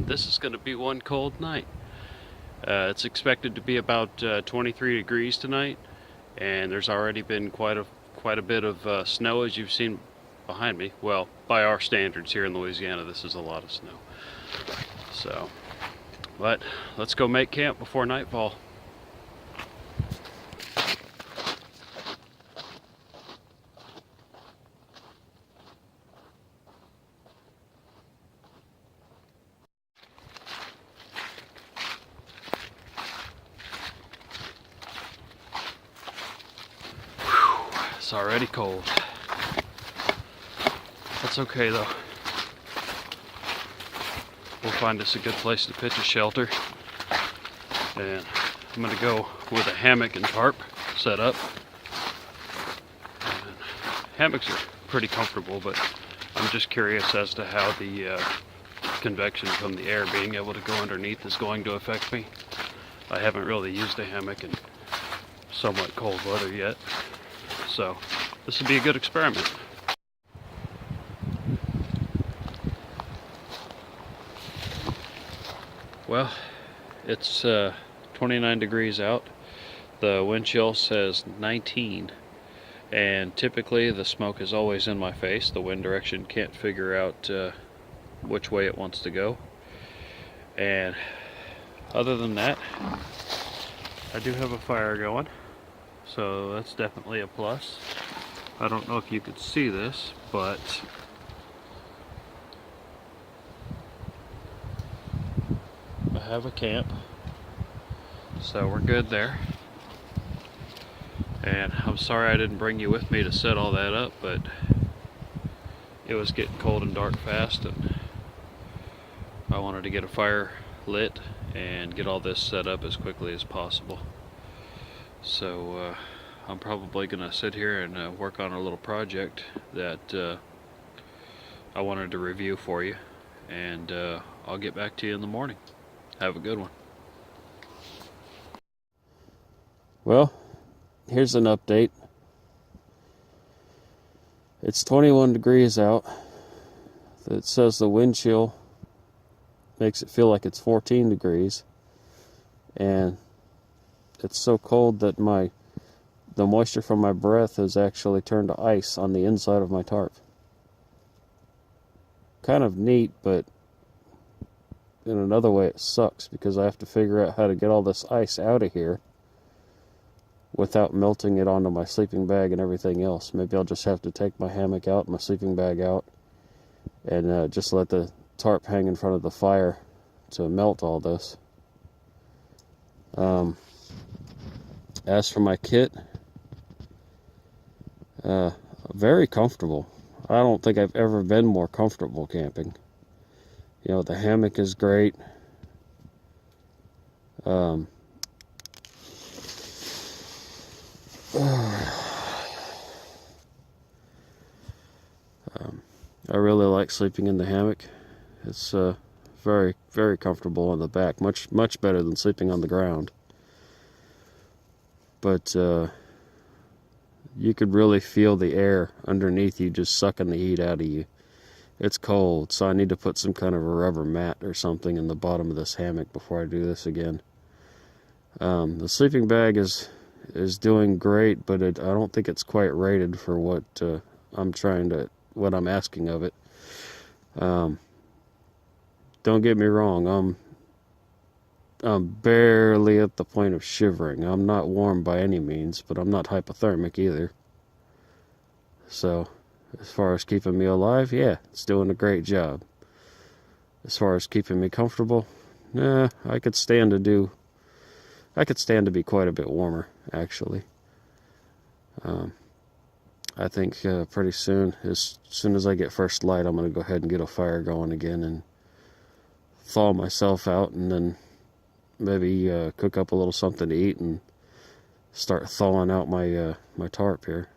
and this is going to be one cold night. It's expected to be about 23 degrees tonight, and there's already been quite a bit of snow, as you've seen behind me. Well, by our standards here in Louisiana, this is a lot of snow. So, but let's go make camp before nightfall. It's already cold. That's okay though. We'll find us a good place to pitch a shelter. And I'm gonna go with a hammock and tarp set up. And hammocks are pretty comfortable, but I'm just curious as to how the convection from the air being able to go underneath is going to affect me. I haven't really used a hammock in somewhat cold weather yet. So this will be a good experiment. Well, it's 29 degrees out. The wind chill says 19, and typically the smoke is always in my face. The wind direction can't figure out which way it wants to go. And other than that, I do have a fire going. So that's definitely a plus. I don't know if you could see this, but I have a camp. So we're good there. And I'm sorry I didn't bring you with me to set all that up, but it was getting cold and dark fast, and I wanted to get a fire lit and get all this set up as quickly as possible. So I'm probably gonna sit here and work on a little project that I wanted to review for you, and I'll get back to you in the morning. Have a good one. Well, here's an update. It's 21 degrees out. It says the wind chill makes it feel like it's 14 degrees, and it's so cold that the moisture from my breath has actually turned to ice on the inside of my tarp. Kind of neat, but in another way it sucks, because I have to figure out how to get all this ice out of here without melting it onto my sleeping bag and everything else. Maybe I'll just have to take my hammock out, my sleeping bag out, and just let the tarp hang in front of the fire to melt all this. As for my kit, very comfortable. I don't think I've ever been more comfortable camping. You know, the hammock is great. I really like sleeping in the hammock. It's very, very comfortable on the back. Much better than sleeping on the ground. But you could really feel the air underneath you just sucking the heat out of you. It's cold, so I need to put some kind of a rubber mat or something in the bottom of this hammock before I do this again. The sleeping bag is doing great, but I don't think it's quite rated for what what I'm asking of it. Don't get me wrong, I'm barely at the point of shivering. I'm not warm by any means, but I'm not hypothermic either. So, as far as keeping me alive, yeah, it's doing a great job. As far as keeping me comfortable, I could stand to be quite a bit warmer, actually. I think pretty soon, as soon as I get first light, I'm going to go ahead and get a fire going again and thaw myself out, and then maybe cook up a little something to eat and start thawing out my my tarp here.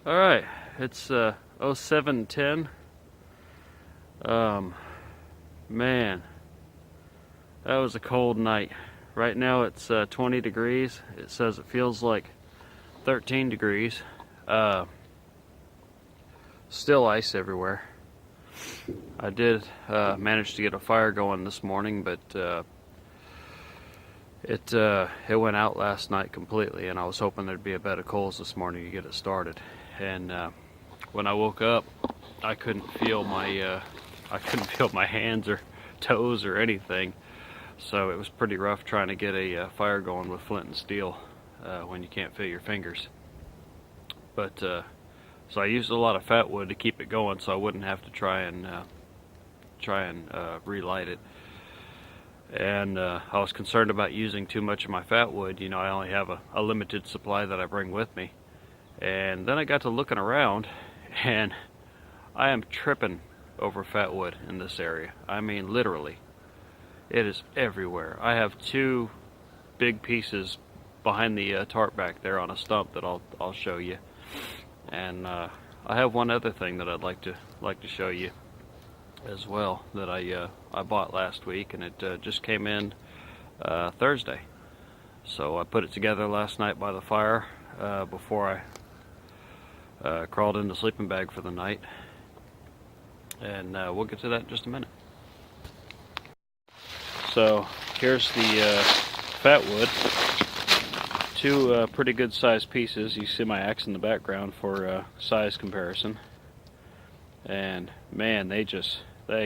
All right, it's 07:10. Man, that was a cold night. Right now it's 20 degrees. It says it feels like 13 degrees. Still ice everywhere. I did manage to get a fire going this morning, but it went out last night completely, and I was hoping there'd be a bed of coals this morning to get it started. And when I woke up, I couldn't feel my hands or toes or anything. So it was pretty rough trying to get a fire going with flint and steel when you can't feel your fingers. But so I used a lot of fat wood to keep it going, so I wouldn't have to try and relight it. And I was concerned about using too much of my fat wood. You know, I only have a limited supply that I bring with me. And then I got to looking around, and I am tripping over fat wood in this area. I mean, literally. It is everywhere. I have two big pieces behind the tarp back there on a stump that I'll show you. And I have one other thing that I'd like to show you as well that I bought last week, and it just came in Thursday. So I put it together last night by the fire before I crawled in the sleeping bag for the night, and we'll get to that in just a minute. So here's the fat wood. Two pretty good sized pieces. You see my axe in the background for size comparison. And man, they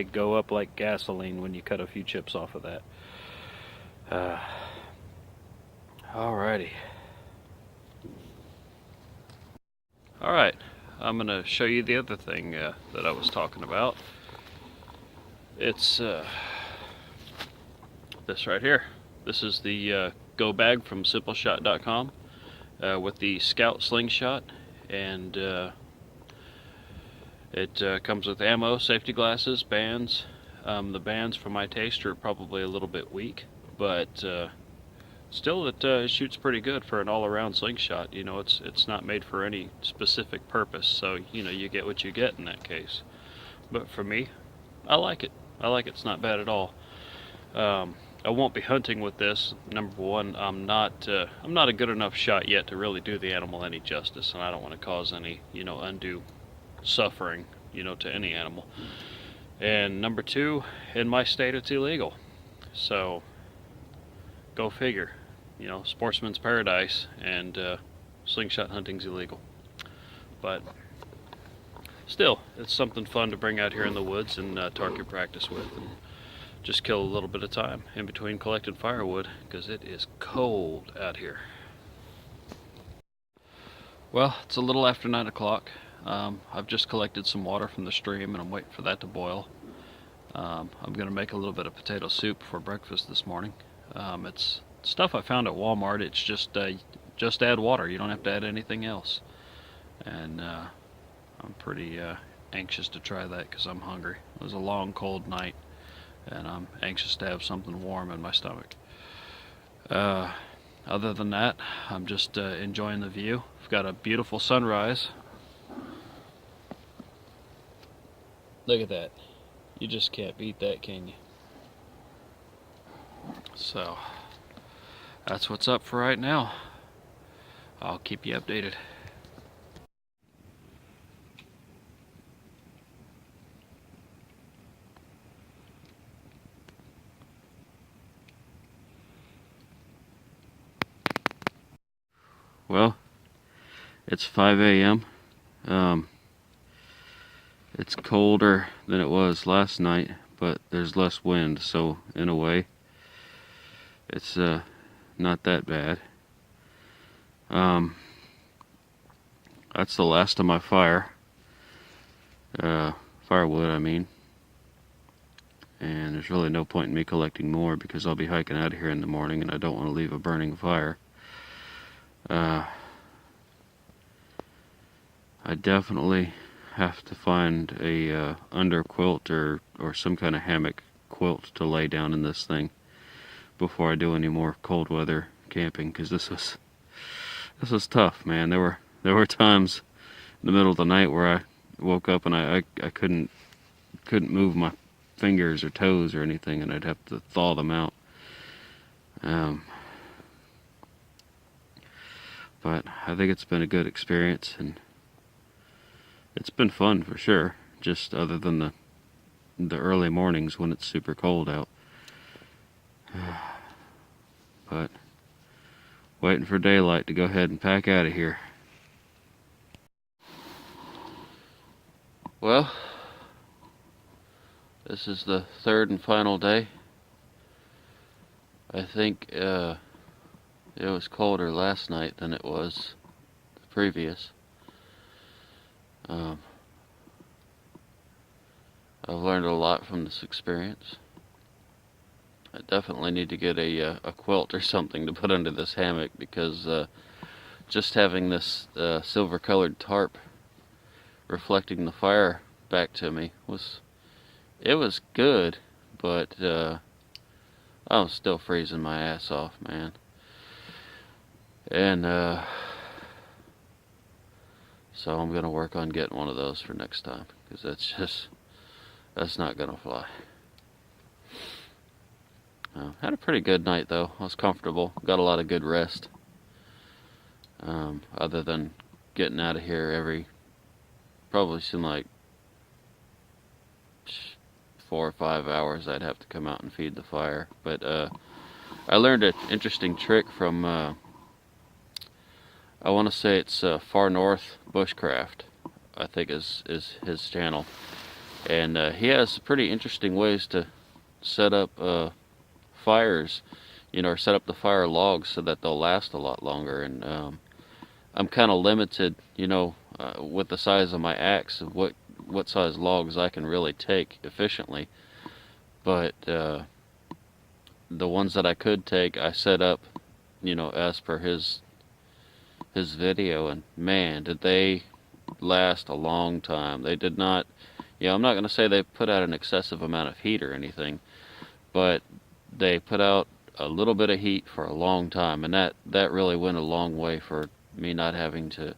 go up like gasoline when you cut a few chips off of that. Alrighty. Alright, I'm going to show you the other thing that I was talking about. It's this right here. This is the go bag from simpleshot.com with the Scout slingshot, and it comes with ammo, safety glasses, bands. The bands for my taste are probably a little bit weak, but still it shoots pretty good for an all-around slingshot. You know, it's not made for any specific purpose, so you know, you get what you get in that case. But for me, I like it. It's not bad at all. I won't be hunting with this. Number one, I'm not a good enough shot yet to really do the animal any justice, and I don't want to cause any, you know, undue suffering, you know, to any animal. And number two, in my state it's illegal. So go figure. You know, sportsman's paradise, and slingshot hunting's illegal. But still, it's something fun to bring out here in the woods and target practice with. And just kill a little bit of time in between collecting firewood, because it is cold out here. Well, it's a little after 9 o'clock. I've just collected some water from the stream, and I'm waiting for that to boil. I'm going to make a little bit of potato soup for breakfast this morning. It's stuff I found at Walmart. It's just add water. You don't have to add anything else. And I'm pretty anxious to try that because I'm hungry. It was a long, cold night, and I'm anxious to have something warm in my stomach. Other than that, I'm just enjoying the view. I've got a beautiful sunrise. Look at that. You just can't beat that, can you? So, that's what's up for right now. I'll keep you updated. Well, it's 5 a.m. It's colder than it was last night, but there's less wind, so in a way, it's not that bad. That's the last of my firewood, I mean. And there's really no point in me collecting more because I'll be hiking out of here in the morning, and I don't want to leave a burning fire. I definitely have to find a under quilt or some kind of hammock quilt to lay down in this thing before I do any more cold weather camping, because this was tough, man. There were times in the middle of the night where I woke up and I couldn't move my fingers or toes or anything, and I'd have to thaw them out. But I think it's been a good experience, and It's been fun for sure, just other than the early mornings when it's super cold out. But waiting for daylight to go ahead and pack out of here. Well, this is the third and final day. I think it was colder last night than it was the previous. I've learned a lot from this experience. I definitely need to get a quilt or something to put under this hammock, because just having this silver colored tarp reflecting the fire back to me was good, but I was still freezing my ass off, man. And so I'm gonna work on getting one of those for next time, because that's not gonna fly. Had a pretty good night though. I was comfortable, got a lot of good rest. Other than getting out of here probably seemed like 4 or 5 hours I'd have to come out and feed the fire. But I learned an interesting trick from I want to say it's Far North Bushcraft, I think is his channel, and he has pretty interesting ways to set up fires, or set up the fire logs so that they'll last a lot longer. And I'm kind of limited, with the size of my axe, of what size logs I can really take efficiently. But the ones that I could take, I set up, as per his video, and man, did they last a long time. They did not, I'm not going to say they put out an excessive amount of heat or anything, but they put out a little bit of heat for a long time, and that really went a long way for me not having to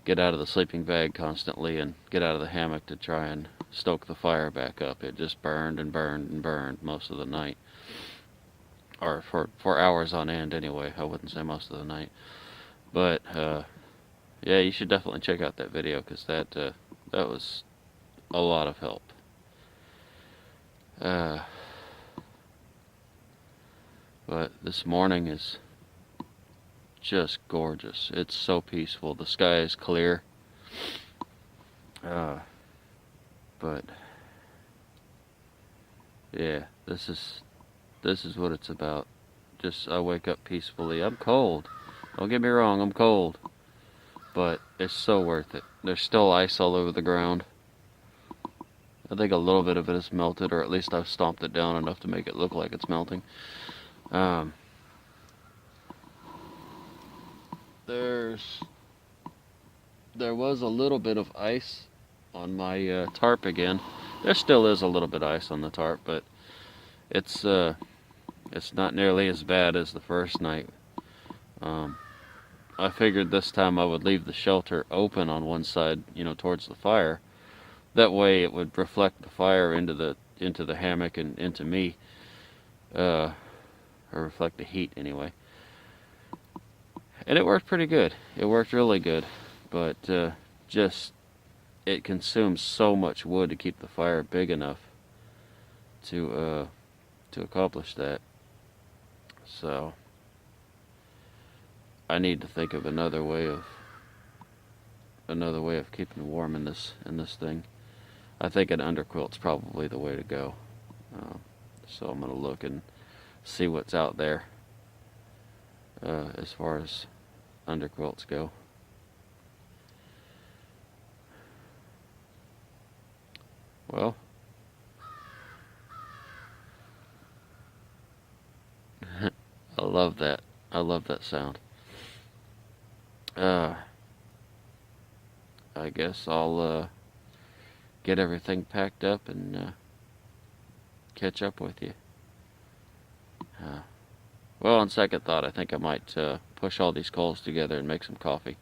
get out of the sleeping bag constantly and get out of the hammock to try and stoke the fire back up. It just burned and burned and burned most of the night, or for hours on end anyway. I wouldn't say most of the night, but yeah, you should definitely check out that video, because that was a lot of help. But this morning is just gorgeous. It's so peaceful. The sky is clear. But yeah, this is what it's about. Just I wake up peacefully. I'm cold. Don't get me wrong, I'm cold. But it's so worth it. There's still ice all over the ground. I think a little bit of it is melted, or at least I've stomped it down enough to make it look like it's melting. There was a little bit of ice on my tarp again. There still is a little bit of ice on the tarp, but it's not nearly as bad as the first night. I figured this time I would leave the shelter open on one side, towards the fire. That way it would reflect the fire into the hammock and into me, or reflect the heat anyway. And it worked pretty good. It worked really good, but it consumes so much wood to keep the fire big enough to accomplish that. So I need to think of another way of keeping warm in this thing. I think an underquilt's probably the way to go. So I'm gonna look and see what's out there as far as underquilts go. Well, I love that. I love that sound. I guess I'll get everything packed up and catch up with you. Well, on second thought, I think I might push all these coals together and make some coffee.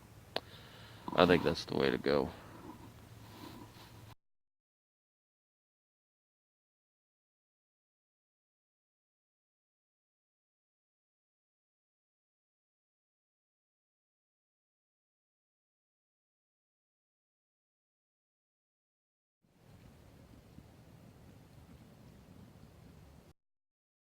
I think that's the way to go.